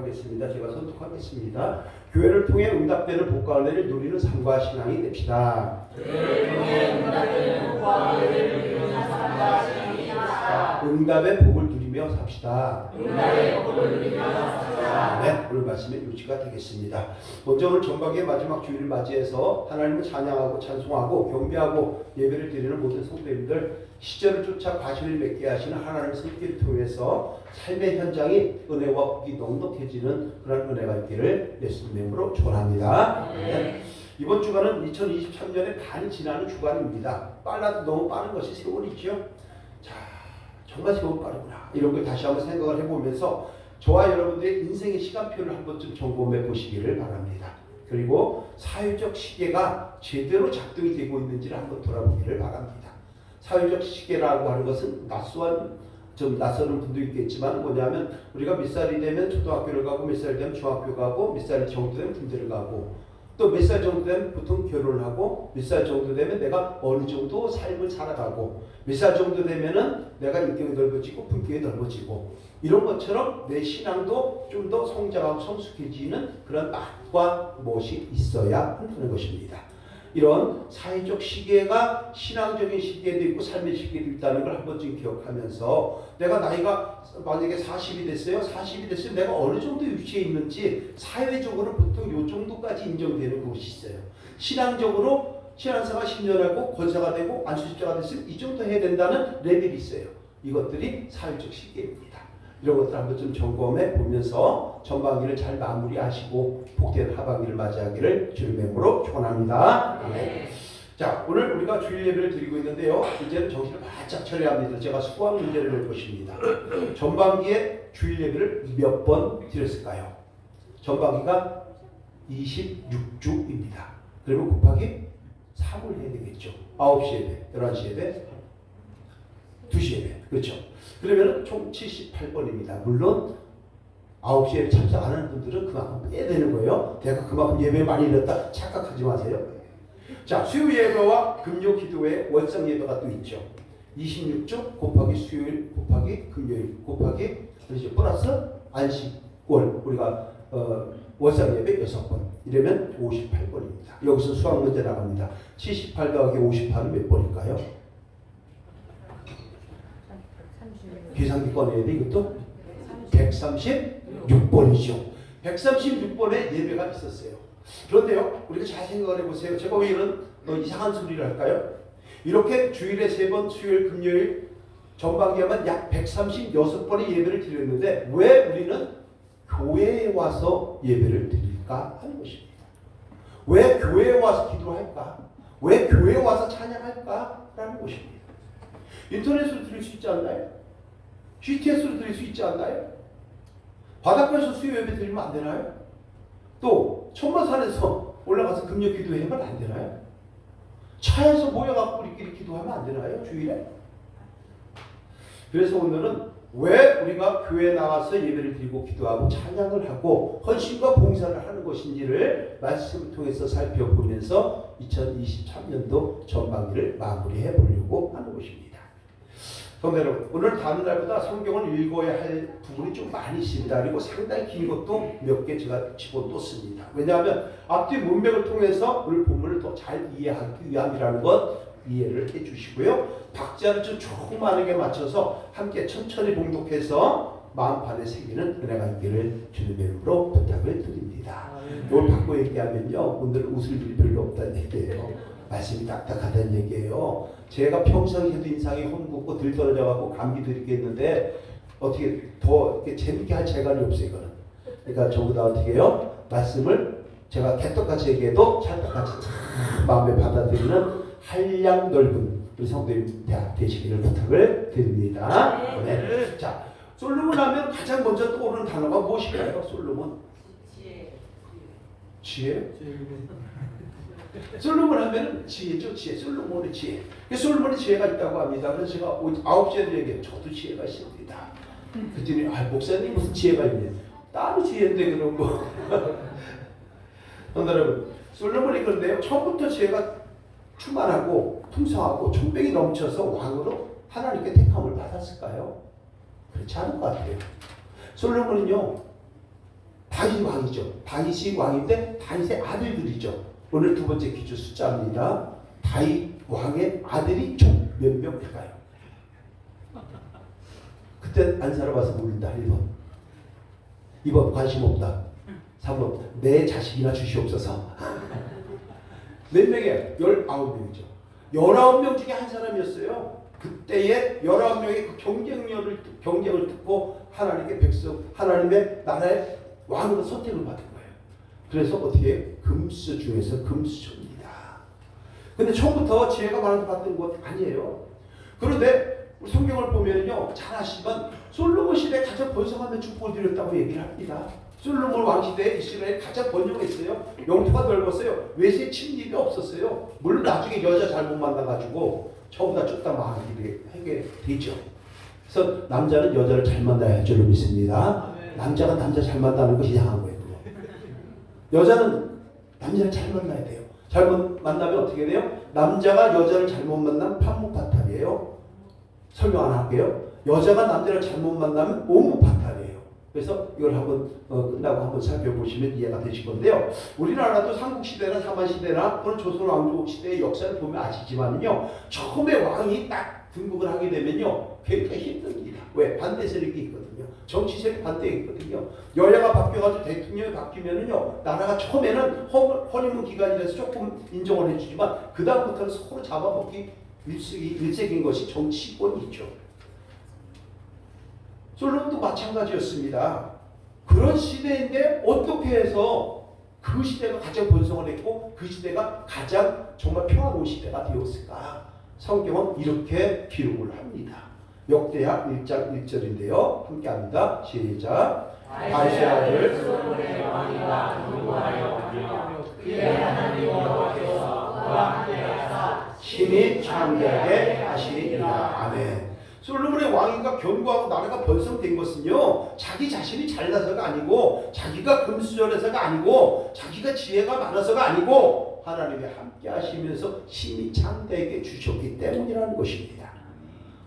하겠습니다. 제가 선톡하겠습니다. 교회를 통해 응답되는 복과 은혜를 누리는 삶과 신앙이 됩시다. 교회를 통해 응답되는 복과 은혜를 누리는 삶과 신앙이 됩시다. 응답의 복을 누리며 삽시다. 응답의 복을 누리며 삽시다. 네, 오늘 말씀의 요지가 되겠습니다. 먼저 오늘 전방의 마지막 주일을 맞이해서 하나님을 찬양하고 찬송하고 경배하고 예배를 드리는 모든 성도님들 시절을 쫓아 과실을 맺게 하시는 하나님의 손길을 통해서 삶의 현장이 은혜와 복이 넉넉해지는 그런 은혜가 있기를 예수님의 이름으로 축원합니다. 네. 이번 주간은 2023년의 반이 지나는 주간입니다. 빨라도 너무 빠른 것이 세월이죠. 자, 정말 세월 빠르구나. 이런 걸 다시 한번 생각을 해보면서 저와 여러분들의 인생의 시간표를 한 번쯤 점검해 보시기를 바랍니다. 그리고 사회적 시계가 제대로 작동이 되고 있는지를 한번 돌아보기를 바랍니다. 사회적 시계라고 하는 것은 좀 낯서는 분도 있겠지만 뭐냐면 우리가 몇 살이 되면 초등학교를 가고 몇 살이 되면 중학교 가고 몇 살 정도 되면 군대를 가고 또 몇 살 정도 되면 보통 결혼을 하고 몇 살 정도 되면 내가 어느 정도 삶을 살아가고 몇 살 정도 되면은 내가 인격이 넓어지고 품격이 넓어지고 이런 것처럼 내 신앙도 좀 더 성장하고 성숙해지는 그런 맛과 무엇이 있어야 한다는 것입니다. 이런 사회적 시계가 신앙적인 시계도 있고 삶의 시계도 있다는 걸 한 번쯤 기억하면서 내가 나이가 만약에 40이 됐어요. 40이 됐으면 내가 어느 정도 위치에 있는지 사회적으로 보통 요 정도까지 인정되는 곳이 있어요. 신앙적으로 신앙생활 10년 하고 권사가 되고 안수집자가 됐으면 이 정도 해야 된다는 레벨이 있어요. 이것들이 사회적 시계입니다. 이런 것들 한번 좀 점검해 보면서 전반기를 잘 마무리하시고 복된 하반기를 맞이하기를 주님의 이름으로 축원합니다. 네. 자, 오늘 우리가 주일 예배를 드리고 있는데요. 이제는 정신을 바짝 차려야 합니다. 제가 수학 문제를 낼 것입니다. 전반기에 주일 예배를 몇 번 드렸을까요? 전반기가 26주입니다. 그러면 곱하기 3을 해야 되겠죠. 9시 예배, 11시 예배, 2시 예배. 그렇죠. 그러면 총 78번입니다. 물론 9시에 참석 안 하는 분들은 그만큼 빼야 되는 거예요. 내가 그만큼 예배 많이 드렸다 착각하지 마세요. 자, 수요 예배와 금요 기도회 월상 예배가 또 있죠. 26주 곱하기 수요일 곱하기 금요일 곱하기 플러스 안식월 우리가 월상 예배 6번 이러면 58번입니다. 여기서 수학 문제 나갑니다. 78 더하기 58은 몇 번일까요? 계산기 꺼내야 돼 이것도? 136번이죠. 136번의 예배가 있었어요. 그런데요, 우리가 잘 생각을 해보세요. 제가 왜 이런 이상한 소리를 할까요? 이렇게 주일에 3번, 수요일, 금요일 전반기에만 약 136번의 예배를 드렸는데 왜 우리는 교회에 와서 예배를 드릴까 하는 것입니다. 왜 교회에 와서 기도할까? 왜 교회에 와서 찬양할까? 라는 것입니다. 인터넷으로 드릴 수 있지 않나요? GTS로 드릴 수 있지 않나요? 바닷가에서 수요 예배 드리면 안 되나요? 또 천마산에서 올라가서 금요 기도하면 안 되나요? 차에서 모여갖고 우리끼리 기도하면 안 되나요? 주일에? 그래서 오늘은 왜 우리가 교회에 나와서 예배를 드리고 기도하고 찬양을 하고 헌신과 봉사를 하는 것인지를 말씀을 통해서 살펴보면서 2023년도 전반기를 마무리해 보려고 하는 것입니다. 성도 여러분, 오늘 다른 날보다 성경을 읽어야 할 부분이 좀 많이 있습니다. 그리고 상당히 긴 것도 몇 개 제가 집어넣습니다. 왜냐하면 앞뒤 문맥을 통해서 오늘 본문을 더 잘 이해하기 위함이라는 것 이해를 해주시고요. 박자를 좀 조그마하게 맞춰서 함께 천천히 봉독해서 마음판에 새기는 은혜가 있기를 주님의 이름으로 부탁을 드립니다. 이걸 바꿔 얘기하면요, 오늘은 웃을 일이 별로 없다는 얘기예요. 말씀이 딱딱하다는 얘기예요. 제가 평상시에도 인상이 험붓고 들떨어져갖고 감기 들이겠는데 어떻게 더 이렇게 재밌게 할 재간이 없어요, 이거는. 그러니까 전부 다 어떻게 해요? 말씀을 제가 개떡같이 얘기해도 찰떡같이 마음에 받아들이는 한량 넓은 우리 성도님 되시기를 부탁을 드립니다. 네. 자, 솔로몬 하면 가장 먼저 떠오르는 단어가 무엇일까요? 솔로몬? 지혜? 솔로몬 하면 지혜죠, 지혜. 솔로몬의 지혜. 솔로몬의 지혜가 있다고 합니다. 그래서 제가 9시에도 얘기해요. 저도 지혜가 있습니다. 그랬더니 목사님 무슨 지혜가 있냐? 따로 지혜인데 그런 거. 여러분, 솔로몬이 그런데요. 처음부터 지혜가 충만하고 풍성하고 존병이 넘쳐서 왕으로 하나님께 택함을 받았을까요? 그렇지 않은 것 같아요. 솔로몬은요, 다윗 왕이죠. 다윗이 왕인데 다윗의 아들들이죠. 오늘 두 번째 기초 숫자입니다. 다윗 왕의 아들이 총 몇 명일까요? 그때 안 살아봐서 모른다. 1번. 2번 관심 없다. 3번 내 자식이나 주시옵소서. 몇 명이에요? 19명이죠. 19명 중에 한 사람이었어요. 그때의 19명의 그 경쟁을 듣고 하나님의 백성, 하나님의 나라의 왕으로 선택을 받은 거예요. 그래서 어떻게 해요? 금수저 중에서 금수저입니다. 근데 처음부터 지혜가 많아서 받은 것 아니에요. 그런데 성경을 보면요, 잘 아시지만 솔로몬 시대에 가장 번성하는 축복을 드렸다고 얘기를 합니다. 솔로몬 왕 시대에 이스라엘이 가장 번영했어요. 영토가 넓었어요. 외세 침입이 없었어요. 물론 나중에 여자 잘못 만나가지고 처음보다 쫓다 망하게 되죠. 그래서 남자는 여자를 잘 만나야 할 줄로 믿습니다. 남자가 남자 잘 만나는 것이 이상한 거예요. 여자는 남자를 잘 만나야 돼요. 잘못 만나면 어떻게 돼요? 남자가 여자를 잘못 만나면 판무파탈이에요. 설명 안 할게요. 여자가 남자를 잘못 만나면 오무파탈이에요. 그래서 이걸 한번 끝나고 한번 살펴보시면 이해가 되실 건데요. 우리나라도 삼국시대나 삼한시대나 또는 조선왕조 시대의 역사를 보면 아시지만요. 처음에 왕이 딱 등극을 하게 되면요. 굉장히 힘듭니다. 왜? 반대 세력이 있거든요. 정치 세력 반대가 있거든요. 여야가 바뀌어가지고 대통령이 바뀌면은요. 나라가 처음에는 허니문 기간이라서 조금 인정을 해주지만 그 다음부터는 서로 잡아먹기 일색인 것이 정치권이 있죠. 솔로몬도 마찬가지였습니다. 그런 시대인데 어떻게 해서 그 시대가 가장 번성을 했고 그 시대가 가장 정말 평화로운 시대가 되었을까? 성경은 이렇게 기록을 합니다. 역대하 1장 1절인데요. 함께합니다. 시작. 다윗의 아들 솔로몬의 왕이가 누구하여 하며 그의 하나님 여호와께서 그와 함께하사 심히 창대하게 하시니라. 아멘. 솔로몬의 왕위가 견고하고 나라가 번성된 것은요, 자기 자신이 잘나서가 아니고, 자기가 금수저라서가 아니고, 자기가 지혜가 많아서가 아니고, 하나님이 함께 하시면서 심히 창대하게 주셨기 때문이라는 것입니다.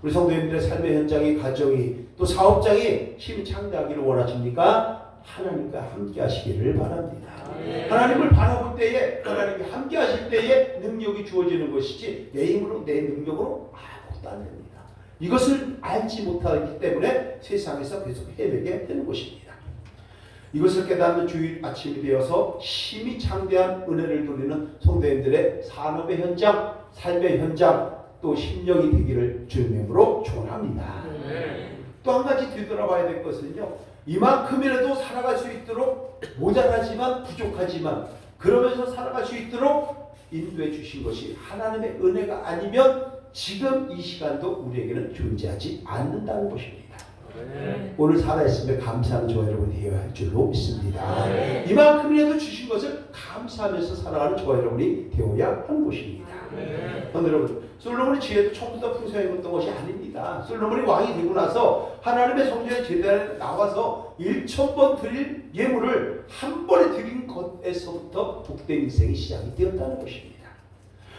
우리 성도님들의 삶의 현장이, 가정이, 또 사업장이 심히 창대하기를 원하십니까? 하나님과 함께 하시기를 바랍니다. 하나님을 바라볼 때에, 하나님이 함께 하실 때에 능력이 주어지는 것이지, 내 힘으로, 내 능력으로 아무것도 안 됩니다. 이것을 알지 못하기 때문에 세상에서 계속 헤매게 되는 것입니다. 이것을 깨닫는 주일 아침이 되어서 심히 창대한 은혜를 누리는 성도님들의 산업의 현장, 삶의 현장, 또 심령이 되기를 주님으로 축원합니다. 또 한 가지 뒤돌아봐야 될 것은요. 이만큼이라도 살아갈 수 있도록 모자라지만 부족하지만 그러면서 살아갈 수 있도록 인도해 주신 것이 하나님의 은혜가 아니면 지금 이 시간도 우리에게는 존재하지 않는다는 것입니다. 오늘 살아있으면 감사하는 저와 여러분이 되어야 할 줄로 믿습니다. 이만큼이라도 주신 것을 감사하면서 살아가는 저와 여러분이 되어야 하는 것입니다. 여러분, 솔로몬의 지혜도 처음부터 풍성했던 것이 아닙니다. 솔로몬이 왕이 되고 나서 하나님의 성전의 제단에 나와서 1000번 드릴 예물을 한 번에 드린 것에서부터 복된 인생이 시작이 되었다는 것입니다.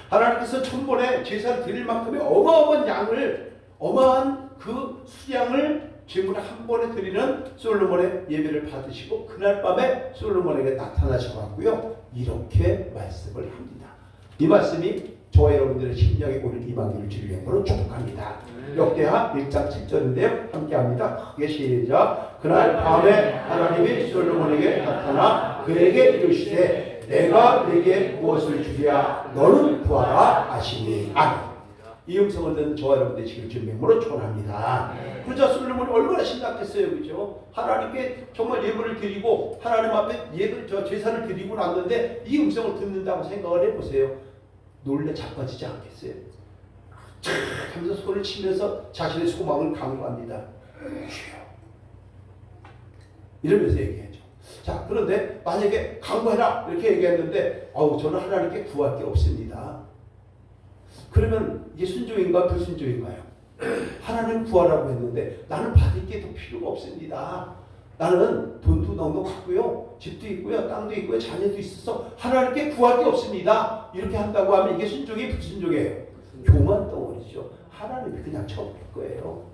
하나님께서 1000번에 제사를 드릴 만큼의 어마어마한 양을, 어마한 그 수양을 제물을 한 번에 드리는 솔로몬의 예배를 받으시고 그날 밤에 솔로몬에게 나타나셔갖고요 이렇게 말씀을 합니다. 이 말씀이 저와 여러분들의 심령에 오늘 임하기를 주의 이름으로 축복합니다. 역대하 1장 7절인데요 함께합니다. 크게 시작. 그날 밤에 하나님이 솔로몬에게 나타나 그에게 이르시되 내가 네게 무엇을 주랴 너는 구하라 하시니. 아멘. 이 음성을 듣는 저와 여러분 되시길 주님의 이름으로 축원합니다. 그러자 솔로몬이 얼마나 심각했어요, 그죠? 하나님께 정말 예물을 드리고 하나님 앞에 제사를 드리고 났는데 이 음성을 듣는다고 생각을 해보세요. 놀래 자빠지지 않겠어요? 참 하면서 손을 치면서 자신의 소망을 강구합니다. 주여, 이러면서 얘기하죠. 자, 그런데 만약에 강구해라 이렇게 얘기했는데 저는 하나님께 구할 게 없습니다. 그러면 이게 순종인가 불순종인가요? 하나님 구하라고 했는데 나는 받을 게 더 필요가 없습니다. 나는 돈도 넉넉하고요, 집도 있고요, 땅도 있고요, 자녀도 있어서 하나님께 구할 게 없습니다. 이렇게 한다고 하면 이게 순종이 불순종이에요? 교만 덩어리죠. 하나님이 그냥 쳐버릴 거예요.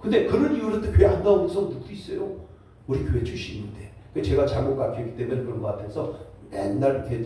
근데 그런 이유로 또 교회 안 나오는 사람 누구 있어요? 우리 교회 출신인데 제가 잘못 가르쳤기 때문에 그런 것 같아서 맨날 이렇게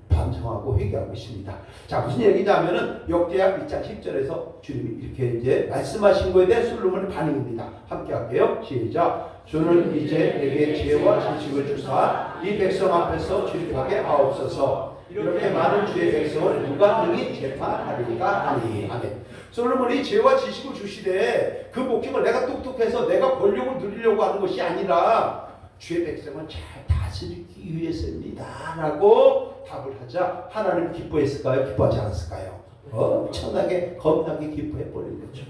반성하고 회개하고 있습니다. 자, 무슨 얘기냐면은 역대하 1장 10절에서 주님이 이렇게 이제 말씀하신 거에 대한 솔로몬의 반응입니다. 함께 할게요. 시작. 주는 이제 내게 지혜와 지식을 주사 이 백성 앞에서 출입하게 하옵소서. 이렇게 많은 주의 백성을 누가 능히 재판하리까 하니. 아멘. 솔로몬이 지혜와 지식을 주시되 그 목적을 내가 똑똑해서 내가 권력을 누리려고 하는 것이 아니라 주의 백성을 잘 다스리기 위해서입니다 라고 답을 하자 하나님 기뻐했을까요? 기뻐하지 않았을까요? 엄청나게 겁나게 기뻐해버린 거죠.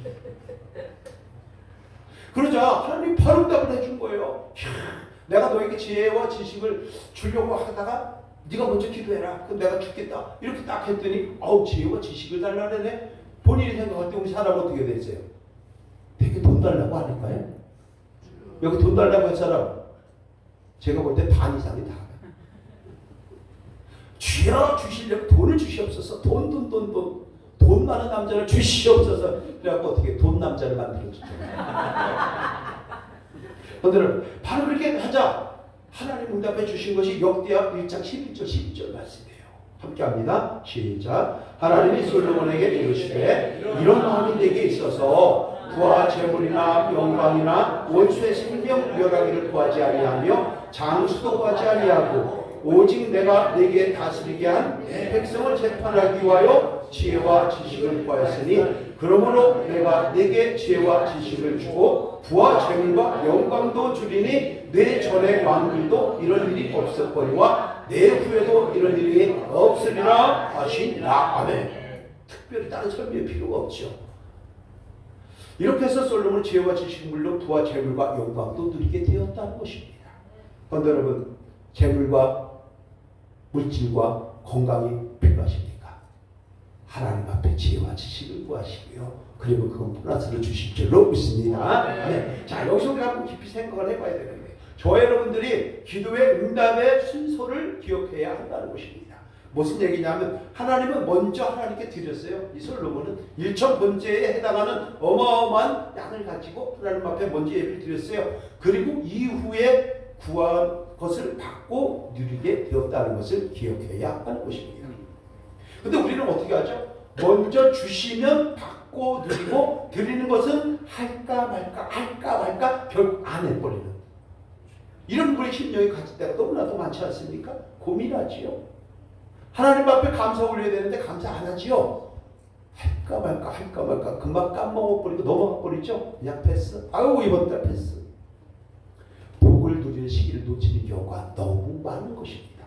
그러자 하나님 바로 답을 해준 거예요. 내가 너에게 지혜와 지식을 주려고 하다가 네가 먼저 기도해라. 그럼 내가 주겠다. 이렇게 딱 했더니 지혜와 지식을 달라네. 본인이 생각할 때 우리 사람 어떻게 됐어요? 되게 돈 달라고 하니까요. 여기 돈 달라고 할 사람 제가 볼 때 반 이상이 다. 주여 주시려면 돈을 주시옵소서. 돈 많은 남자를 주시옵소서. 그래갖고 어떻게 돈 남자를 만들어주잖아요. 오늘은 바로 그렇게 하자. 하나님 응답해 주신 것이 역대하 1장 11절 12절 말씀이에요. 함께합니다. 시작. 하나님이 솔로몬에게 이르시되 이런 마음이 내게 있어서 부와 재물이나 영광이나 원수의 생명 멸하기를 구하지 아니하며 장수도 구하지 아니하고 오직 내가 내게 다스리게 한 내 백성을 재판하기 위하여 지혜와 지식을 구하였으니 그러므로 내가 내게 지혜와 지식을 주고 부와 재물과 영광도 주리니 내 전의 왕들도 이런 일이 없었거니와 내 후에도 이런 일이 없으리라 하시니라. 아멘. 특별히 다른 설명이 필요가 없죠. 이렇게 해서 솔로몬은 지혜와 지식 물론 부와 재물과 영광도 누리게 되었다는 것입니다. 그런데 여러분, 재물과 물질과 건강이 필요하십니까? 하나님 앞에 지혜와 지식을 구하시고요. 그리고 그건 플러스를 주실 줄로 믿습니다. 네. 자, 여기서 우리가 한번 깊이 생각을 해봐야 되는데 저와 여러분들이 기도의 응답의 순서를 기억해야 한다는 것입니다. 무슨 얘기냐면 하나님은 먼저 하나님께 드렸어요. 이 솔로몬은 1천 번째에 해당하는 어마어마한 양을 가지고 하나님 앞에 먼저 예배를 드렸어요. 그리고 이후에 구한 것을 받고 누리게 되었다는 것을 기억해야 하는 것입니다. 근데 우리는 어떻게 하죠? 먼저 주시면 받고 누리고 드리는 것은 할까 말까 결국 안 해버리는 이런 우리 심령이 가질 때가 너무나도 많지 않습니까? 고민하지요. 하나님 앞에 감사 올려야 되는데 감사 안 하지요. 할까 말까 금방 까먹어버리고 넘어가버리죠. 그냥 패스. 아유 이번 달 패스. 복을 누리는 시기를 놓치는 경우가 너무 많은 것입니다.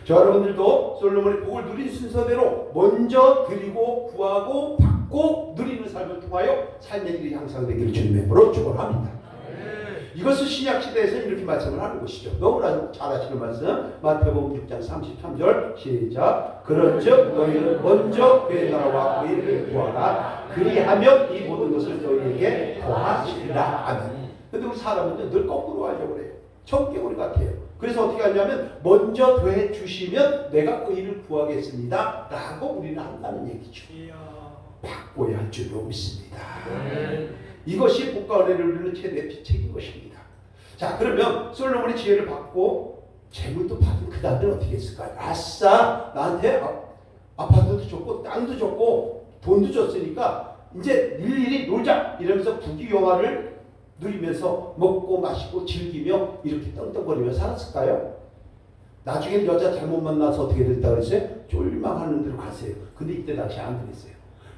저 여러분들도 솔로몬이 복을 누린 순서대로 먼저 드리고 구하고 받고 누리는 삶을 통하여 삶의 길이 향상되기를 주님의 이름으로 축원합니다. 이것을 신약시대에서 이렇게 말씀을 하는 것이죠. 너무나 잘 아시는 말씀 마태복음 6장 33절 시작. 그런즉 너희는 먼저 그의 나라와 그의 일을 구하라. 그리하면 이 모든 것을 너희에게 더하시리라. 아멘. 근데 우리 사람은 늘 거꾸로 하려고 그래요. 청개구리 같아요. 그래서 어떻게 하냐면 먼저 더해 주시면 내가 그 일을 구하겠습니다 라고 우리는 한다는 얘기죠. 바꿔야 할 줄로 믿습니다. 이것이 복과 은혜를 누리는 최대 비책인 것입니다. 자, 그러면 솔로몬이 지혜를 받고 재물도 받은 그 다음에 어떻게 했을까요? 아싸, 나한테 아파트도 줬고 땅도 줬고 돈도 줬으니까 이제 일일이 놀자 이러면서 부귀영화를 누리면서 먹고 마시고 즐기며 이렇게 떵떵거리며 살았을까요? 나중에 여자 잘못 만나서 어떻게 됐다 그랬어요? 쫄망하는 대로 가세요. 근데 이때 당시 안 그랬어요.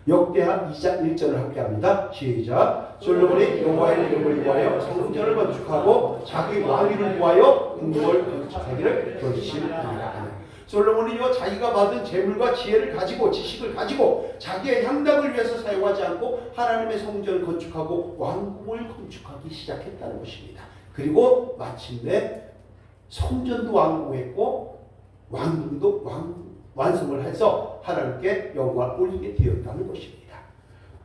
역대하 2장 1절을 함께 합니다. 시작. 솔로몬이 여호와의 이름을 위하여 성전을 건축하고 자기 왕위를 위하여 궁궐을 건축하기를 결심하니라. 솔로몬이요 자기가 받은 재물과 지혜를 가지고 지식을 가지고 자기의 향락을 위해서 사용하지 않고 하나님의 성전을 건축하고 왕궁을 건축하기 시작했다는 것입니다. 그리고 마침내 성전도 완공했고 왕궁도 완성을 해서 하나님께 영광을 올리게 되었다는 것입니다.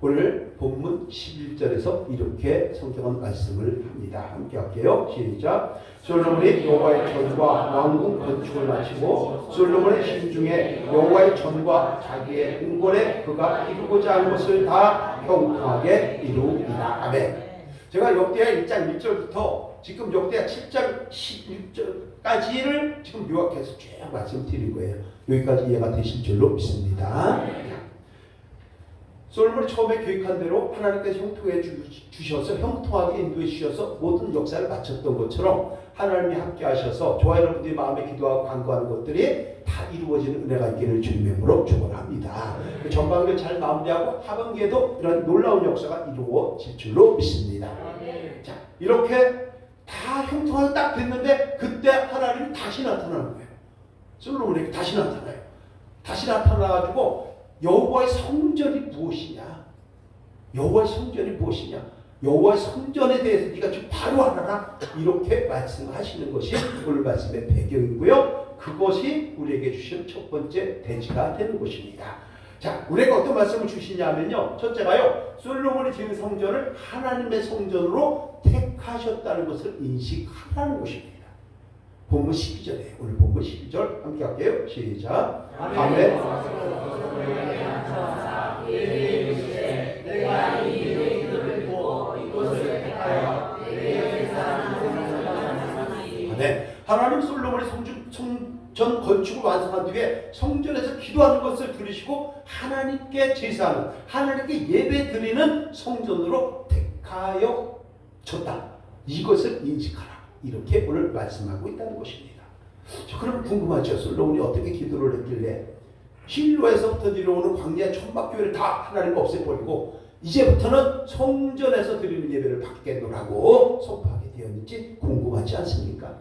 오늘 본문 11절에서 이렇게 성경은 말씀을 합니다. 함께 할게요. 시작. 솔로몬이 여호와의 전과 왕궁 건축을 마치고 솔로몬의 심중에 여호와의 전과 자기의 궁궐에 그가 이루고자 한 것을 다 형통하게 이루니라. 아멘. 제가 역대하 1장 1절부터 지금 역대하 7장 16절까지를 지금 요약해서 쭉 말씀드린 거예요. 여기까지 이해가 되실 줄로 믿습니다. 솔로몬이 처음에 계획한 대로 하나님께서 형통해 주셔서 형통하게 인도해 주셔서 모든 역사를 마쳤던 것처럼 하나님이 함께 하셔서 저와 여러분들이 마음에 기도하고 간구하는 것들이 다 이루어지는 은혜가 있기를 주님의 이름으로 축원합니다. 전반기를 잘 마무리하고 하반기에도 이런 놀라운 역사가 이루어질 줄로 믿습니다. 자, 이렇게 다 형통하게 딱 됐는데 그때 하나님이 다시 나타나는 거예요. 솔로몬에게 다시 나타나요. 다시 나타나가지고 여호와의 성전이 무엇이냐? 여호와의 성전이 무엇이냐? 여호와의 성전에 대해서 네가 좀 바로 알아라. 이렇게 말씀하시는 것이 오늘 말씀의 배경이고요. 그것이 우리에게 주신 첫 번째 대지가 되는 것입니다. 자, 우리에게 어떤 말씀을 주시냐면요. 첫째가요. 솔로몬이 지은 성전을 하나님의 성전으로 택하셨다는 것을 인식하라는 것입니다. 본문 12절이에요. 오늘 본문 12절 함께 할게요. 시작. 아멘. 내가 이 일을 보고 이곳을 택하여 내 네, 하나님 솔로몬의 성전 건축을 완성한 뒤에 성전에서 기도하는 것을 들으시고 하나님께 제사하는, 하나님께 예배 드리는 성전으로 택하여 졌다. 이것을 인식하라. 이렇게 오늘 말씀하고 있다는 것입니다. 저 그럼 궁금하죠. 솔로몬이 어떻게 기도를 했길래 실로에서부터 내려오는 광야 천막교회를 다 하나님 없애버리고 이제부터는 성전에서 드리는 예배를 받겠노라고 선포하게 되었는지 궁금하지 않습니까?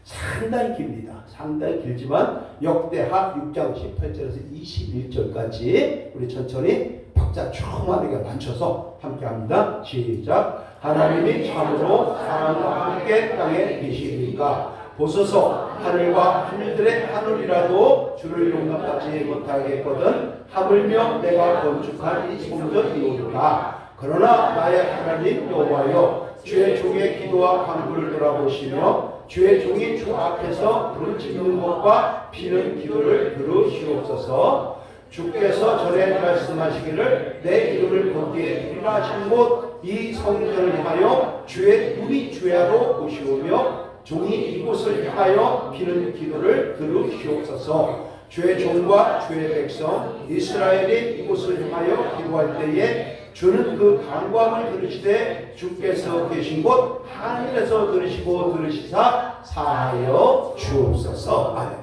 상당히 깁니다. 상당히 길지만 역대하 6장 18절에서 21절까지 우리 천천히 박자 조그마하게 맞춰서 함께합니다. 시작. 하나님이 참으로 사람과 함께 땅에 계시니까 보소서 하늘과 하늘들의 하늘이라도 주를 용납하지 못하겠거든 하물며 내가 건축한 이 성전이오리라. 그러나 나의 하나님 여호와여 주의 종의 기도와 간구를 돌아보시며 주의 종이 주 앞에서 부르짖는 것과 비는 기도를 들으시옵소서. 주께서 전에 말씀하시기를 내 이름을 거기에 두리라 하신 곳 이 성전을 향하여 주의 눈이 주야로 오시오며 종이 이곳을 향하여 비는 기도를 들으시옵소서. 주의 종과 주의 백성 이스라엘이 이곳을 향하여 기도할 때에 주는 그 간구함을 들으시되 주께서 계신 곳 하늘에서 들으시고 들으시사 사하여 주옵소서. 아멘.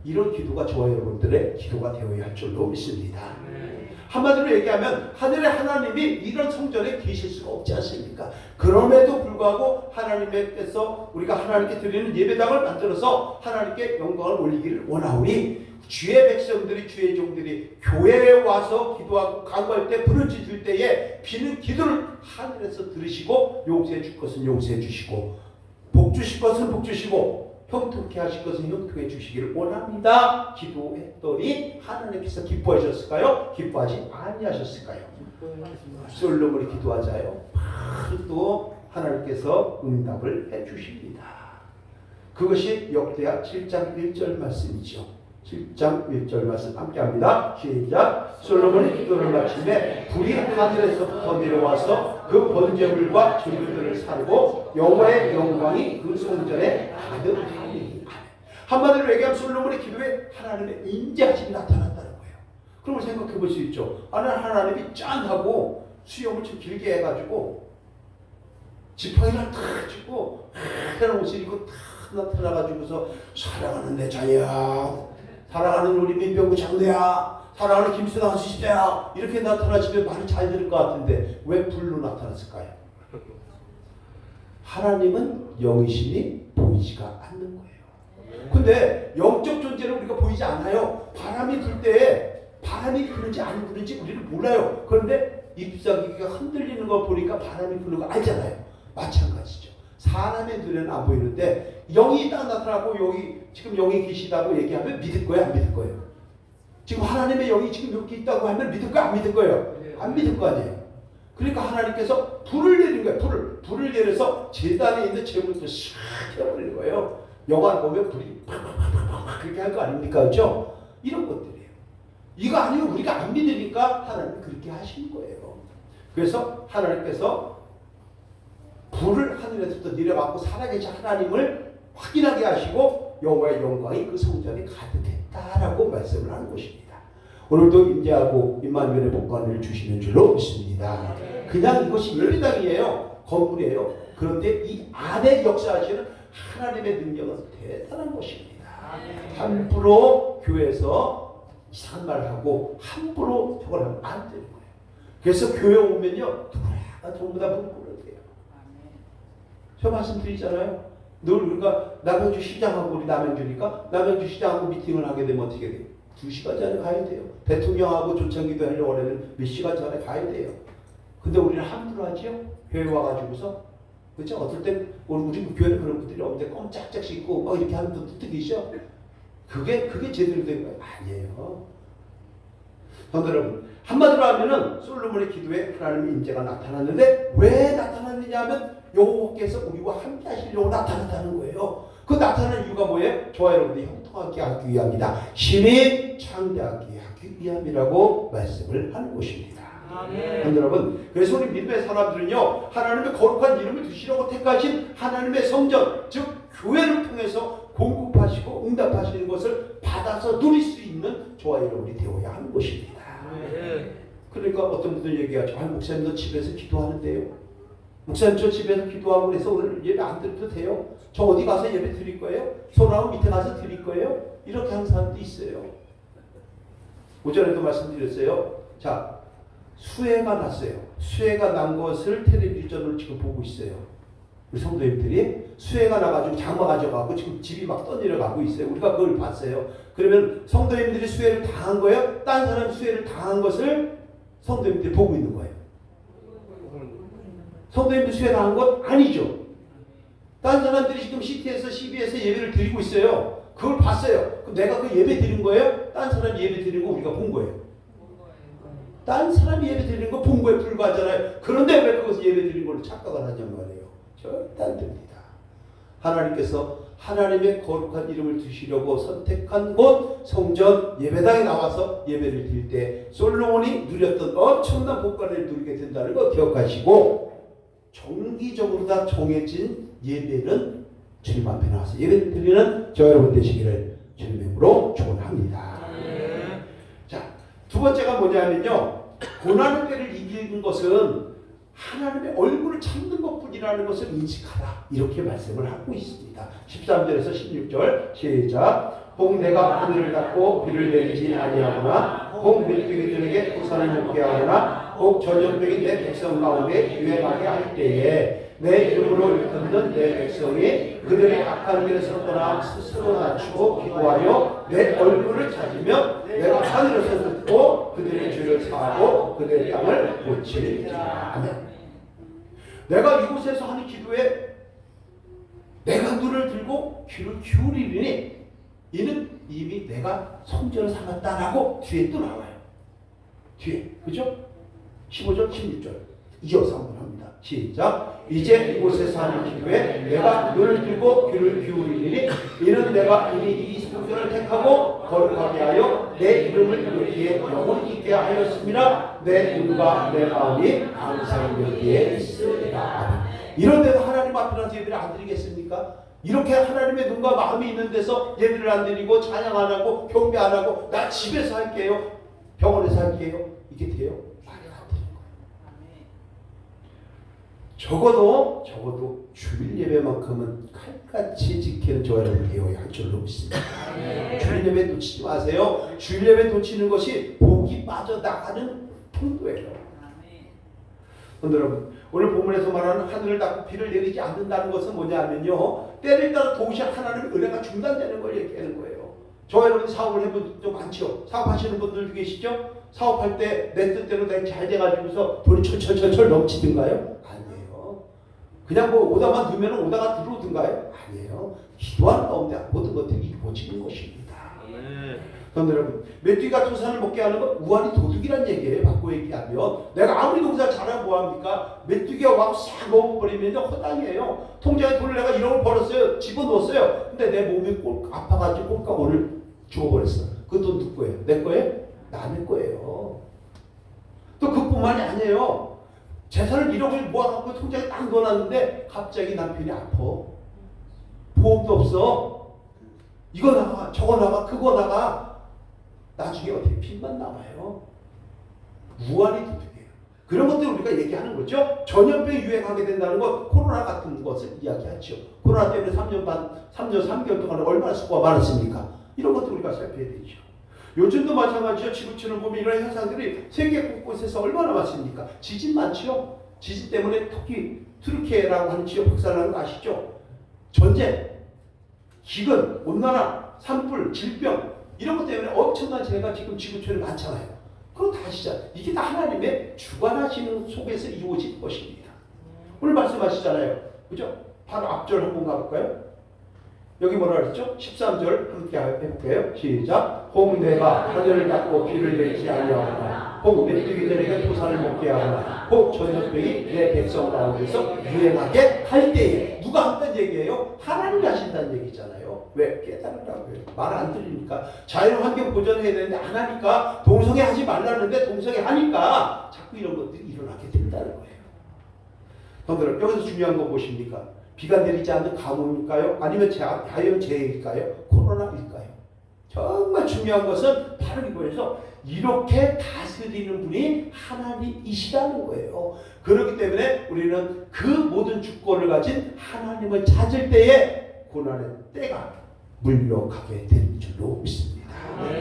이런 기도가 저와 여러분들의 기도가 되어야 할 줄로 믿습니다. 한마디로 얘기하면 하늘의 하나님이 이런 성전에 계실 수가 없지 않습니까? 그럼에도 불구하고 하나님께서 우리가 하나님께 드리는 예배당을 만들어서 하나님께 영광을 올리기를 원하오니 주의 백성들이 주의 종들이 교회에 와서 기도하고 간구할 때 부르짖을 때에 비는 기도를 하늘에서 들으시고 용서해 줄 것은 용서해 주시고 복 주실 것은 복 주시고 형통케 하실 것은 형통해 주시기를 원합니다. 기도했더니 하나님께서 기뻐하셨을까요? 기뻐하지 아니하셨을까요? 솔로몬이 기도하자요. 바로 또 하나님께서 응답을 해주십니다. 그것이 역대하 7장 1절 말씀이죠. 7장 1절 말씀 함께합니다. 시작. 솔로몬이 기도를 마치매 불이 하늘에서부터 내려와서 그 번제물과 제물들을 사르고 여호와의 영광이 그 성전에 가득하니. 한마디로 얘기하면 솔로몬의 기도에 하나님의 인자하심이 나타났다는 거예요. 그럼 생각해 볼 수 있죠. 하나님이 짠 하고 수염을 좀 길게 해가지고 지팡이를 탁 쥐고 하얀 옷을 입고 탁 나타나가지고서 사랑하는 내 자녀야, 사랑하는 우리 민병구 장로야, 사랑하는 김수남 수시자야 이렇게 나타나시면 말이 잘 들을 것 같은데 왜 불로 나타났을까요? 하나님은 영이시니 보이지가 않는 거예요. 근데 영적 존재는 우리가 보이지 않아요. 바람이 불 때 바람이 부는지 안 부는지 우리는 몰라요. 그런데 잎사귀가 흔들리는 거 보니까 바람이 부는 거 알잖아요. 마찬가지죠. 사람의 눈에는 안 보이는데 영이 딱 나타나고 여기 지금 영이 계시다고 얘기하면 믿을 거예요, 안 믿을 거예요? 지금 하나님의 영이 지금 여기 있다고 하면 믿을 거예요, 안 믿을 거예요? 안 믿을 거 아니에요. 그러니까 하나님께서 불을 내린 거예요. 불을 내려서 제단에 있는 제물들 싹 켜버리는 거예요. 영화 보면 불이 팍팍팍팍 그렇게 할 거 아닙니까? 그렇죠? 이런 것들이에요. 이거 아니면 우리가 안 믿으니까 하나님이 그렇게 하신 거예요. 그래서 하나님께서 불을 하늘에서부터 내려갖고 살아계신 하나님을 확인하게 하시고 여호와의 영광이 그 성전에 가득했다라고 말씀을 하는 것입니다. 오늘도 임재하고 임마누엘의 복관을 주시는 줄로 믿습니다. 그냥 이것이 예배당이에요. 건물이에요. 그런데 이 안에 역사하시는 하나님의 능력은 대단한 것입니다. 함부로 교회에서 이상한 말을 하고 함부로 저걸 하면 안 되는 거예요. 그래서 교회 오면요 누구나 전부 다 부끄러워요. 저 말씀드리잖아요. 늘 우리가 남양주 시장하고 우리 남양주니까 남양주 시장하고 미팅을 하게 되면 어떻게 돼요? 2시간 전에 가야 돼요. 대통령하고 조창기도 하려고 하면 몇 시간 전에 가야 돼요. 근데 우리는 함부로 하죠. 교회 와가지고서 그렇죠? 어떨 땐 우리 교회는 그런 분들이 없는데 꼼짝짝 씻고 막 이렇게 하는 분들도 계시죠? 그게 제대로 된 거예요? 아니에요. 여러분 한마디로 하면은 솔로몬의 기도에 하나님의 임재가 나타났는데 왜 나타났느냐 하면 여호와께서 우리와 함께 하시려고 나타났다는 거예요. 그 나타나는 이유가 뭐예요? 저와 여러분들이 형통하게 하기 위함이다. 신이 창대하게 하기 위함이라고 말씀을 하는 것입니다. 여러분 그래서 우리 믿음의 사람들은요 하나님의 거룩한 이름을 두시려고 택하신 하나님의 성전 즉 교회를 통해서 공급하시고 응답하시는 것을 받아서 누릴 수 있는 저와 여러분이 되어야 하는 것입니다. 그러니까 어떤 분들 얘기하죠. 목사님도 집에서 기도하는데요. 목사님 저 집에서 기도하고 그래서 오늘 예배 안 드려도 돼요? 저 어디 가서 예배 드릴 거예요? 소나무 밑에 가서 드릴 거예요? 이렇게 하는 사람도 있어요. 오전에도 말씀드렸어요. 자, 수해가 났어요. 수해가 난 것을 텔레비전으로 지금 보고 있어요. 우리 성도님들이 수해가 나가지고 장마 가져가고 지금 집이 막 떠내려가고 있어요. 우리가 그걸 봤어요. 그러면 성도님들이 수해를 당한 거예요? 딴 사람 수해를 당한 것을 성도님들이 보고 있는 거예요. 성도님들 수해 당한 것 아니죠. 딴 사람들이 지금 CT에서 CB에서 예배를 드리고 있어요. 그걸 봤어요. 그럼 내가 그 예배 드린 거예요? 딴 사람이 예배 드리는 거 우리가 본 거예요. 딴 사람이 예배 드리는 거 본 거에 불과하잖아요. 그런데 왜 그것을 예배 드리는 걸로 착각을 하냔 말이에요. 절대 안 됩니다. 하나님께서 하나님의 거룩한 이름을 두시려고 선택한 곳 성전 예배당에 나와서 예배를 드릴 때 솔로몬이 누렸던 엄청난 복관을 누리게 된다는 거 기억하시고 정기적으로 다 정해진 예배는 주님 앞에 나와서 예배를 드리는 저 여러분 되시기를 주님의 이름으로 축원합니다. 자, 두 번째가 뭐냐면요. 고난의 때를 이기는 것은 하나님의 얼굴을 찾는 것뿐이라는 것을 인식하라. 이렇게 말씀을 하고 있습니다. 13절에서 16절 시작. 혹 내가 하늘을 닫고 비를 내리지 아니하거나 혹 밀두기들에게 우산을 먹게 하거나 혹 전염병이 내 백성 가운데 유행하게 할 때에 내 이름으로 일컫는 내 백성이 그들의 악한 길에서 떠나 스스로 낮추고 기도하여 내 얼굴을 찾으면 내가 하늘에서 듣고 그들의 죄를 사하고 그들의 땅을 고치리라. 아멘. 내가 이곳에서 하는 기도에 내가 눈을 들고 귀를 기울이리니 이는 이미 내가 성전을 삼았다라고 뒤에 또 나와요. 뒤에 그죠? 15절 16절 이어서 한번 합니다. 시작. 이제 이곳에서 하는 기도에 내가 눈을 들고 귀를 기울이리니 이는 내가 이미 이 성전을 택하고 거룩하게 하여 내 이름을 여기에 영원히 있게 하였습니다. 내 눈과 내 마음이 항상 여기에 있으리라. 이런 데서 하나님 앞에 나서 예배를 안 드리겠습니까? 이렇게 하나님의 눈과 마음이 있는 데서 예배를 안 드리고 찬양 안 하고 경배 안 하고 나 집에서 할게요. 병원에서 할게요. 이게 돼요? 말이 안 되는 거예요. 적어도 주일 예배만큼은 칼같이 지키는 저와 여러분 되어야 할 줄로 믿습니다. 주일 예배 놓치지 마세요. 주일 예배 놓치는 것이 복이 빠져나가는 통도예요. 여러분 오늘 본문에서 말하는 하늘을 닫고 비를 내리지 않는다는 것은 뭐냐면요. 때를 따라 동시에 하나님의 은혜가 중단되는 걸 얘기하는 거예요. 저와 여러분 사업을 해본 분도 많죠. 사업하시는 분들도 계시죠? 사업할 때 내 뜻대로 잘 돼가지고서 돈이 철철철철 넘치든가요? 아니에요. 그냥 뭐 오다만 두면 오다가 들어오든가요? 아니에요. 기도하는 가운데 모든 것들이 이루어지는 것입니다. 여러분 메뚜기가 토산을 먹게 하는 건 우환이 도둑이란 얘기예요. 바꿔 얘기하면 내가 아무리 농사 잘하면 뭐합니까? 메뚜기가 와서 싹 먹어버리면 허당이에요. 통장에 돈을 내가 1억을 벌었어요. 집어넣었어요. 근데 내 몸이 꼭 아파가지고 꼴값을 주워버렸어. 그 돈 누구 거예요? 내 거예요? 남의 거예요. 또 그뿐만이 아니에요. 재산을 1억을 모아갖고 통장에 딱 넣어놨는데 갑자기 남편이 아파. 보험도 없어. 이거 나가, 저거 나가, 그거 나가. 나중에 어떻게 빚만 남아요. 무한히 두둑해요. 그런 것들 우리가 얘기하는 거죠. 전염병이 유행하게 된다는 것, 코로나 같은 것을 이야기하죠. 코로나 때문에 3년 3개월 동안 얼마나 수고가 많았습니까? 이런 것도 우리가 살펴야 되죠. 요즘도 마찬가지죠. 지구촌을 보면 이런 현상들이 세계 곳곳에서 얼마나 많습니까? 지진 많죠. 지진 때문에 특히 트르키에라고 하는 지역 박살나는 거 아시죠? 전쟁, 기근, 온난화, 산불, 질병 이런 것 때문에 엄청난 재해가 지금 지구촌에 많잖아요. 그럼 다 아시잖아요. 이게 다 하나님의 주관하시는 속에서 이루어진 것입니다. 오늘 말씀하시잖아요. 그죠? 바로 앞절 한번 가볼까요? 여기 뭐라 그랬죠? 13절 함께 해볼게요. 시작. 혹 내가 하늘을 닫고 비를 내리지 아니하거나 혹 메뚜기들에게 토산을 먹게 하거나 혹 전염병이 내 백성 가운데서 유행하게 할 때에 누가 한다는 얘기예요? 하나님이 하신다는 얘기잖아요. 왜? 깨달으라고요. 말 안 들으니까. 자연환경 보존해야 되는데 안 하니까 동성애 하지 말라는데 동성애 하니까 자꾸 이런 것들이 일어나게 된다는 거예요. 형들 여기서 중요한 거 무엇입니까? 비가 내리지 않는 가뭄일까요? 아니면 자연재해일까요? 코로나일까요? 정말 중요한 것은 바로 이거에서 이렇게 다스리는 분이 하나님이시라는 거예요. 그렇기 때문에 우리는 그 모든 주권을 가진 하나님을 찾을 때에 고난의 때가 물려가게 되는 줄로 믿습니다.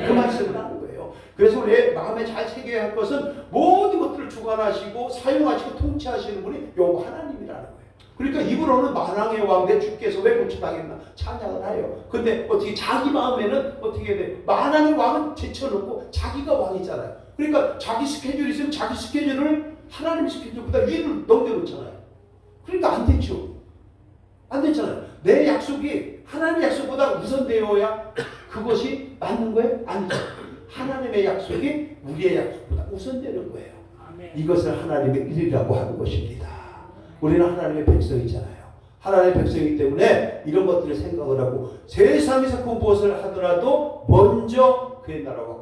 그 말씀을 하는 거예요. 그래서 우리의 마음에 잘 새겨야 할 것은 모든 것들을 주관하시고 사용하시고 통치하시는 분이 여호와 하나님이라는 거예요. 그러니까 입으로는 만왕의 왕 내 주께서 왜 고쳐당했나 찬양을 해요. 근데 어떻게 자기 마음에는 어떻게 해야 돼? 만왕의 왕은 제쳐놓고 자기가 왕이잖아요. 그러니까 자기 스케줄이 있으면 자기 스케줄을 하나님 스케줄보다 위를 넘겨놓잖아요. 그러니까 안 되죠. 안 되잖아요. 내 약속이 하나님의 약속보다 우선되어야 그것이 맞는 거예요? 아니죠. 하나님의 약속이 우리의 약속보다 우선되는 거예요. 이것을 하나님의 일이라고 하는 것입니다. 우리는 하나님의 백성이잖아요. 하나님의 백성이기 때문에 이런 것들을 생각을 하고 세상에서 그 무엇을 하더라도 먼저 그의 나라와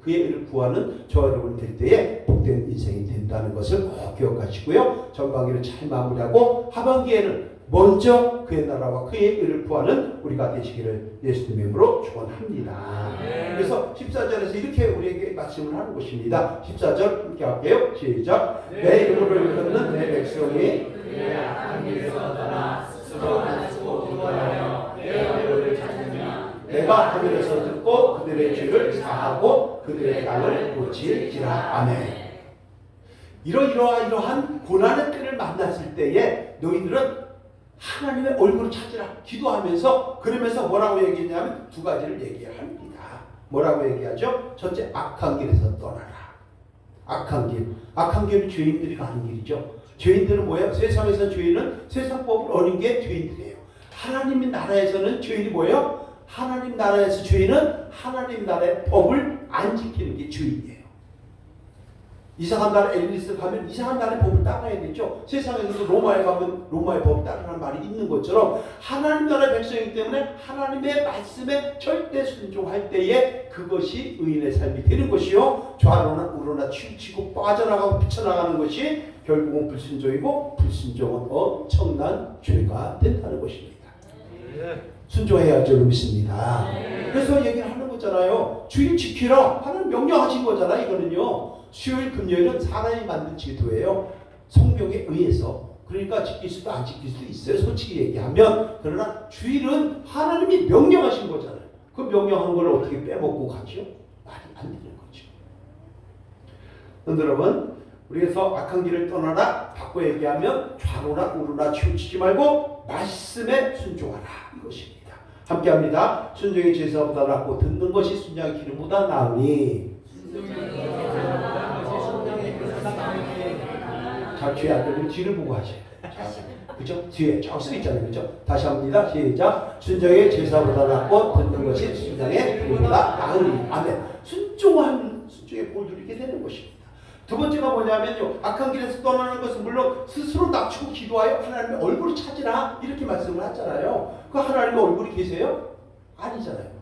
그의 일을 구하는 저와 여러분 될 때에 복된 인생이 된다는 것을 꼭 기억하시고요. 전반기를 잘 마무리하고 하반기에는 먼저 그의 나라와 그의 일을 구하는 우리가 되시기를 예수님의 이름으로 축원합니다. 그래서 14절에서 이렇게 우리에게 말씀을 하는 것입니다. 14절 함께 할게요. 시작. 내 이름을 읽는 내 백성이 그의 악한 길에서 떠나 스스로 가지고 기도하여 내 얼굴을 찾으며 내가 하늘에서 듣고 그들의 죄를 사하고 그들의 땅을 고칠지라. 아멘. 이러한 고난의 때를 만났을 때에 너희들은 하나님의 얼굴을 찾으라 기도하면서 그러면서 뭐라고 얘기했냐면 두 가지를 얘기합니다. 뭐라고 얘기하죠? 첫째, 악한 길에서 떠나라. 악한 길. 악한 길은 죄인들이 가는 길이죠. 죄인들은 뭐예요? 세상에서 죄인은 세상법을 어긴 게 죄인들이에요. 하나님 나라에서는 죄인이 뭐예요? 하나님 나라에서 죄인은 하나님 나라의 법을 안 지키는 게 죄인이에요. 이상한 나라 엘리스 가면 이상한 나라의 법을 따라야 되죠. 세상에서도 로마에 가면 로마의 법을 따르라는 말이 있는 것처럼 하나님 나라의 백성이기 때문에 하나님의 말씀에 절대 순종할 때에 그것이 의인의 삶이 되는 것이요. 좌로나 우로나 치우치고 빠져나가고 비쳐나가는 것이 결국은 불순종이고 불순종은 엄청난 죄가 된다는 것입니다. 순종해야 할 줄로 믿습니다. 그래서 얘기를 하는 거잖아요. 주일 지키라 하는 명령하신 거잖아요. 이거는요. 수요일 금요일은 사람이 만든 제도예요. 성경에 의해서. 그러니까 지킬 수도 안 지킬 수도 있어요. 솔직히 얘기하면. 그러나 주일은 하나님이 명령하신 거잖아요. 그 명령한 걸 어떻게 빼먹고 가죠? 말이 안 되는 거죠. 여러분, 우리에서 악한 길을 떠나라. 바꿔 얘기하면 좌로나 우로나 치우치지 말고 말씀에 순종하라. 이것입니다. 함께합니다. 순종이 제사보다 낫고 듣는 것이 순종의 기름보다 나으니. 자, 뒤에 안 들리면 뒤를 보고 하세요. 그죠? 뒤에 쫙 써 있잖아요. 그죠? 다시 합니다. 시작. 순종의 제사보다 낫고 듣는 것이 순종의 기름보다 나으니. 아멘. 순종의 복을 누리게 되는 것입니다. 두 번째가 뭐냐면요. 악한 길에서 떠나는 것은 물론 스스로 낮추고 기도하여 하나님의 얼굴을 찾으라. 이렇게 말씀을 하잖아요. 그 하나님의 얼굴이 계세요? 아니잖아요.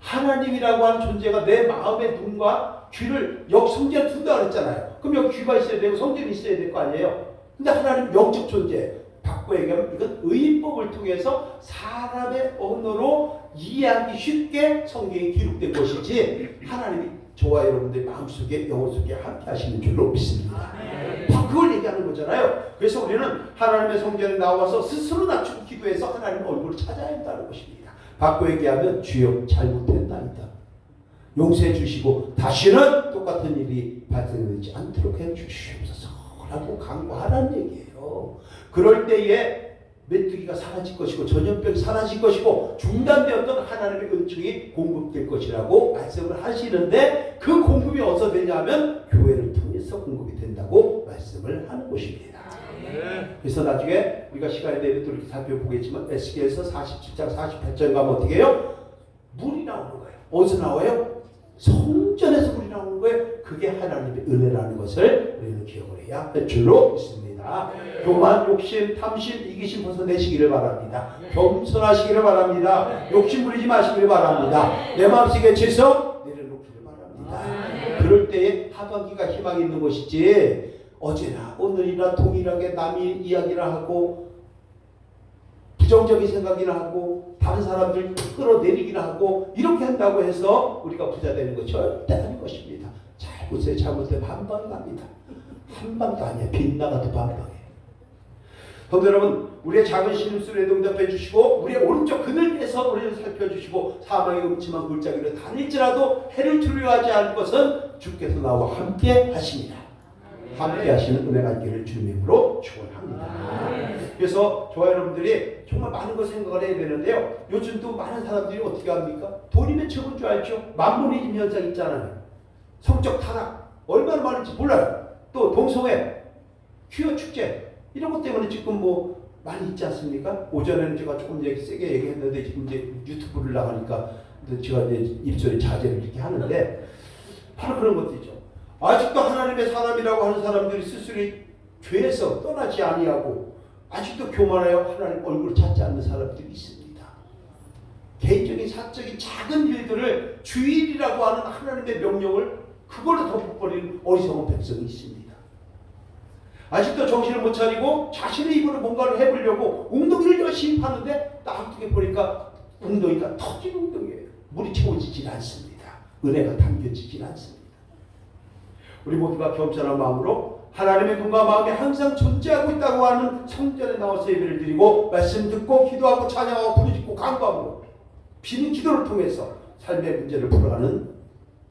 하나님이라고 하는 존재가 내 마음의 눈과 귀를 성전에 둔다 그랬잖아요. 그럼 여기 귀가 있어야 되고 성전이 있어야 될 거 아니에요. 근데 하나님 영적 존재. 바꿔 얘기하면 이건 의인법을 통해서 사람의 언어로 이해하기 쉽게 성경이 기록된 것이지 하나님이 저와 여러분들의 마음속에 영혼 속에 함께 하시는 줄로 믿습니다. 바로 그걸 얘기하는 거잖아요. 그래서 우리는 하나님의 성전에 나와서 스스로 낮추고 기도해서 하나님의 얼굴을 찾아야 한다는 것입니다. 바꿔 얘기하면 주여 잘못했나이다. 용서해 주시고 다시는 똑같은 일이 발생되지 않도록 해 주시옵소서 라고 간구하라는 얘기예요. 그럴 때에 메뚜기가 사라질 것이고 전염병이 사라질 것이고 중단되었던 하나님의 은총이 공급될 것이라고 말씀을 하시는데 그 공급이 어디서 되냐면 교회를 통해서 공급이 된다고 말씀을 하는 것입니다. 그래서 나중에 우리가 시간이 되면 또 이렇게 살펴보겠지만 에스겔서 47장 48절 가면 어떻게 해요? 물이 나오는 거예요. 어디서 나와요? 성전에서 물이 나오는 거예요. 그게 하나님의 은혜라는 것을 우리는 기억을 해야 할 줄로 믿습니다. 교만, 욕심, 탐심, 이기심 벗어내시기를 바랍니다. 겸손하시기를 바랍니다. 욕심 부리지 마시기를 바랍니다. 내 마음속에 죄성 내려놓기를 바랍니다. 그럴 때에 하반기가 희망이 있는 것이지 어제나 오늘이나 동일하게 남이 이야기를 하고 부정적인 생각이나 하고 다른 사람들 끌어내리기나 하고 이렇게 한다고 해서 우리가 부자 되는 것 절대 아닌 것입니다. 잘 보세요. 잘못되면 한 방 갑니다. 한 방도 아니야. 빗나가도 반방이에요. 성도 여러분, 우리의 작은 신음소리에 응답해 주시고 우리의 오른쪽 그늘에서 우리를 살펴주시고 사망의 음침한 골짜기를 다닐지라도 해를 두려워하지 않을 것은 주께서 나와 함께 하십니다. 함께 하시는 은혜가 있기를 주님의 이름으로 축원합니다. 그래서 저와 여러분들이 정말 많은 걸 생각을 해야 되는데요. 요즘도 많은 사람들이 어떻게 합니까? 돈이면 최고인 줄 알죠? 만문이즘 현상 있잖아요. 성적 타락 얼마나 많은지 몰라요. 또 동성애, 퀴어 축제 이런 것 때문에 지금 뭐 많이 있지 않습니까? 오전에는 제가 조금 세게 얘기했는데 지금 이제 유튜브를 나가니까 제가 이제 입술에 자제를 이렇게 하는데 바로 그런 것들이죠. 아직도 하나님의 사람이라고 하는 사람들이 스스로 죄에서 떠나지 아니하고 아직도 교만하여 하나님 얼굴을 찾지 않는 사람들이 있습니다. 개인적인 사적인 작은 일들을 주일이라고 하는 하나님의 명령을 그걸로 덮어버리는 어리석은 백성이 있습니다. 아직도 정신을 못 차리고 자신의 입으로 뭔가를 해보려고 웅덩이를 열심히 파는데 딱 보니까 웅덩이가 터진 웅덩이에요. 물이 채워지질 않습니다. 은혜가 담겨지질 않습니다. 우리 모두가 겸손한 마음으로 하나님의 눈과 마음이 항상 존재하고 있다고 하는 성전에 나와서 예배를 드리고 말씀 듣고 기도하고 찬양하고 부르짖고 간구하고 비는 기도를 통해서 삶의 문제를 풀어가는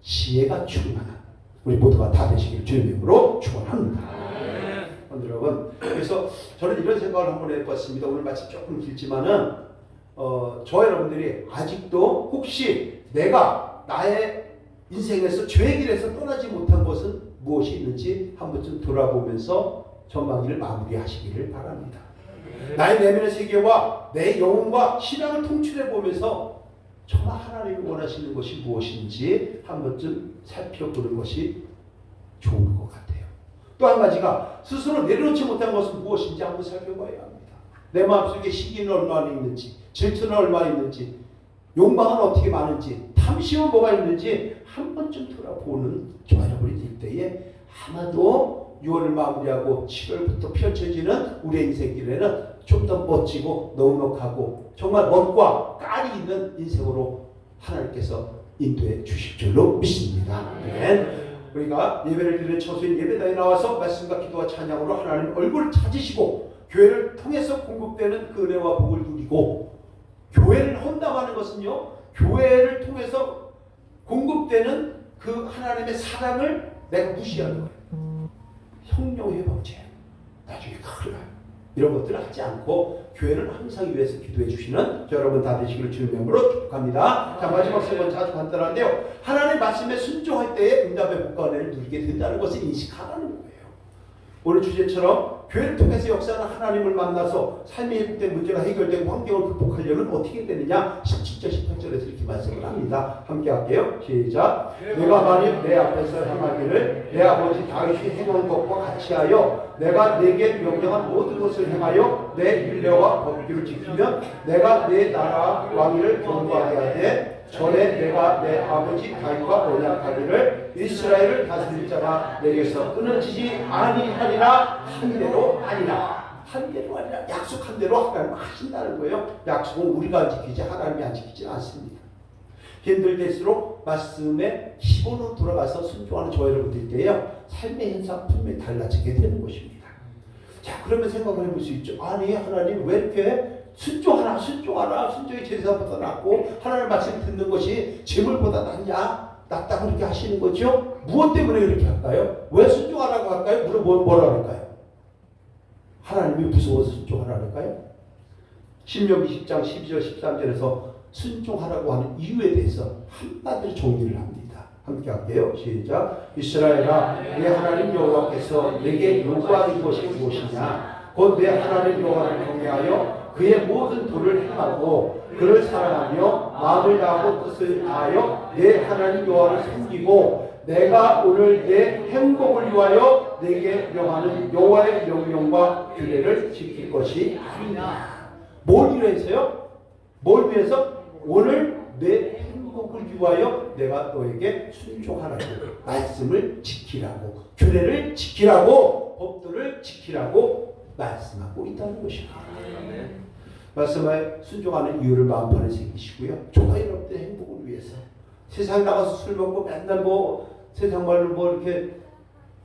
지혜가 충만한 우리 모두가 다 되시기를 주님의 이름으로 축원합니다. 여러분, 그래서 저는 이런 생각을 한번 해봤습니다. 오늘 말씀 조금 길지만은 저 여러분들이 아직도 혹시 내가 나의 인생에서 죄의 길에서 떠나지 못한 것은 무엇이 있는지 한 번쯤 돌아보면서 전반기를 마무리하시기를 바랍니다. 나의 내면의 세계와 내 영혼과 신앙을 통출해 보면서 정말 하나님이 원하시는 것이 무엇인지 한 번쯤 살펴보는 것이 좋은 것 같아요. 또 한 가지가 스스로 내려놓지 못한 것은 무엇인지 한번 살펴봐야 합니다. 내 마음속에 시기는 얼마나 있는지, 질투는 얼마나 있는지, 욕망은 어떻게 많은지, 탐심은 뭐가 있는지 한 번쯤 돌아보는 저와 여러분이 될 때에 아마도 6월을 마무리하고 7월부터 펼쳐지는 우리의 인생길에는 좀 더 멋지고 넉넉하고 정말 멋과 깔이 있는 인생으로 하나님께서 인도해 주실 줄로 믿습니다. 아멘. 우리가 예배를 드리는 처소인 예배당에 나와서 말씀과 기도와 찬양으로 하나님 얼굴을 찾으시고 교회를 통해서 공급되는 그 은혜와 복을 누리고 교회를 헌담하는 것은요, 교회를 통해서 공급되는 그 하나님의 사랑을 내가 무시하는 거예요. 성령회복제 나중에 큰일 나요. 이런 것들을 하지 않고 교회를 항상 위해서 기도해 주시는 여러분 다 되시기를 주님의 이름으로 축복합니다. 자, 마지막 세 번째 아주 간단한데요. 하나님의 말씀에 순종할 때에 응답의 복과 은혜를 누리게 된다는 것을 인식하라는 거예요. 오늘 주제처럼 교회를 통해서 역사하는 하나님을 만나서 삶의 회복된 문제가 해결되고 환경을 극복하려면 어떻게 되느냐 17절 18절에서 이렇게 말씀을 합니다. 함께 할게요. 시작. 내가 만일 내 앞에서 행하기를 내 아버지 다윗이 행한 것과 같이 하여 내가 내게 명령한 모든 것을 행하여 내 율례와 법규를 지키면 내가 내 나라 왕위를 경고하게 하되 전에 내가 내 아버지 다윗과 언약하기를 이스라엘을 다스릴 자가 내게서 끊어지지 아니하리라. 한 대로 아니라. 한 대로 아니라 약속한 대로 하나님 하신다는 거예요. 약속은 우리가 지키지 하나님이 안 지키지 않습니다. 힘들될수록 말씀의 기본으로 돌아가서 순종하는 저 여러분들께요, 삶의 현상 분명히 달라지게 되는 것입니다. 자, 그러면 생각을 해볼 수 있죠. 아니, 하나님 왜 이렇게 순종하라, 순종이 제사보다 낫고 하나님 말씀 듣는 것이 재물보다 낫다고 그렇게 하시는 거죠? 무엇 때문에 그렇게 할까요? 왜 순종하라고 할까요? 뭐라 할까요? 하나님이 무서워서 순종하라 할까요? 신명기 10장 12절 13절에서 순종하라고 하는 이유에 대해서 한마디로 정리를 합니다. 함께 할게요. 시작. 이스라엘아, 내 하나님 여호와께서 내게 요구하는 것이 무엇이냐? 곧 내 하나님 여호와를 경외하여 그의 모든 도를 행하고 그를 사랑하며 마음을 다하고 뜻을 다하여 내 하나님 여호와를 섬기고 내가 오늘 내 행복을 위하여 내게 명하는 여호와의 명령과 규례를 지킬 것이 아니냐. 뭘 위해서요? 뭘 위해서? 오늘 내 행복을 위하여 내가 너에게 순종하라고, 말씀을 지키라고, 규례를 지키라고, 법도를 지키라고 말씀하고 있다는 것입니다. 말씀에 순종하는 이유를 마음판에 새기시고요. 저와 여러분들의 행복을 위해서 세상에 나가서 술 먹고 맨날 세상 말로 이렇게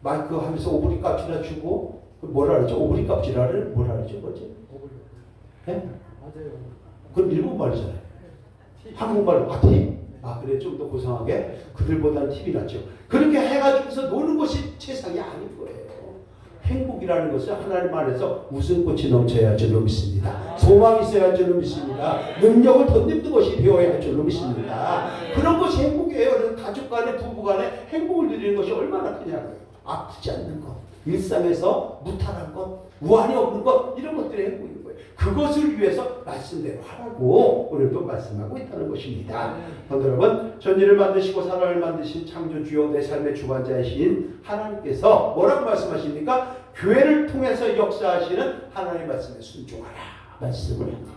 마이크 하면서 오브리 값이나 주고 뭐라 그러죠? 오브리 값이라를 뭐라 그러죠? 뭐지? 네? 맞아요. 그건 일본 말이잖아요. 한국말로 팁? 그래, 좀 더 고상하게 그들보다는 팁이 낫죠. 그렇게 해가지고서 노는 것이 세상이 아닌 거예요. 행복이라는 것은 하나님 안에서 웃음꽃이 넘쳐야 할 줄로 믿습니다. 소망이 있어야 할 줄로 믿습니다. 능력을 덧입는 것이 되어야 할 줄로 믿습니다. 그런 것이 행복이에요. 그래서 가족 간에 부부 간에 행복을 누리는 것이 얼마나 크냐고요. 아프지 않는 것, 일상에서 무탈한 것, 우환이 없는 것, 이런 것들이 행복인 거예요. 그것을 위해서 말씀대로 하라고 오늘도 말씀하고 있다는 것입니다. 성도 여러분, 전지를 만드시고 사람을 만드신 창조주요 내 삶의 주관자이신 하나님께서 뭐라고 말씀하십니까? 교회를 통해서 역사하시는 하나님의 말씀에 순종하라 말씀을 합니다.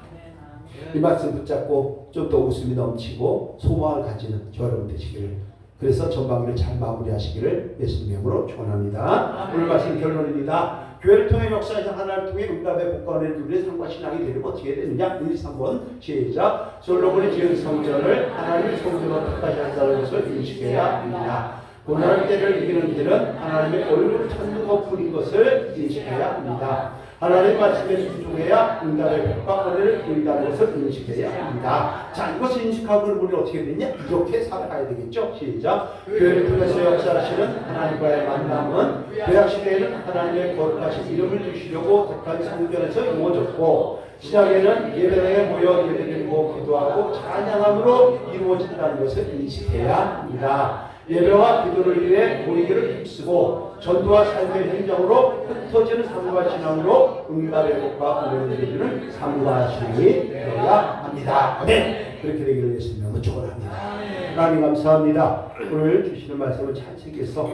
이 말씀 붙잡고 좀 더 웃음이 넘치고 소망을 가지는 저 여러분 되시기를, 그래서 전방위를 잘 마무리하시기를 예수님의 이름으로 축원합니다. 오늘 말씀 결론입니다. 교회를 통해 역사에서 하나님을 통해 응답의 복권을 누리는 삶과 신앙이 되려면 어떻게 되느냐? 1, 3번 시작. 솔로몬이 지은 성전을 하나님의 성전으로 택하지 않는다는 것을 인식해야 합니다. 고난의 때를 이기는 길은 하나님의 얼굴을 찾는 것뿐인 것을 인식해야 합니다. 하나님의 말씀에 순종해야 응답의 복과 은혜를 누린다는 것을 인식해야 합니다. 자, 이것을 인식하고 우리는 어떻게 되냐? 이렇게 살아가야 되겠죠? 시작. 교회를 통해서 역사하시는 하나님과의 만남은 구약시대에는 하나님의 거룩하신 이름을 두시려고 택한 성전에서 이루어졌고, 신약에는 예배당에 모여 예배드리고 기도하고 찬양함으로 이루어진다는 것을 인식해야 합니다. 예배와 기도를 위해 모이기를 힘쓰고 전도와 삶의 현장으로 흩어지는 삶과 신앙으로 응답의 복과 은혜를 누리는 삶과 신앙이 되어야 합니다. 아멘. 그렇게 되기를 예수님으로 축원합니다. 하나님 감사합니다. 오늘 주시는 말씀을 잘 새겨서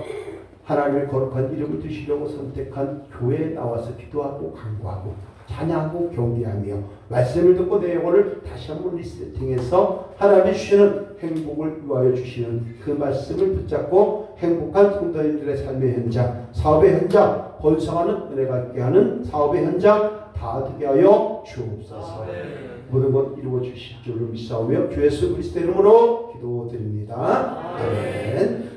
하나님의 거룩한 이름을 두시려고 선택한 교회에 나와서 기도하고 간구하고 찬양하고 경배하며 말씀을 듣고 내 영혼을 다시 한번 리세팅해서 하나님이 주시는 행복을 위하여 주시는 그 말씀을 붙잡고 행복한 성도님들의 삶의 현장, 사업의 현장, 번성하는 은혜가 있게 하는 사업의 현장 다 되게 하여 주옵소서. 모든 것 이루어 주실 줄로 믿사오며 주 예수 그리스도 이름으로 기도드립니다. 아멘.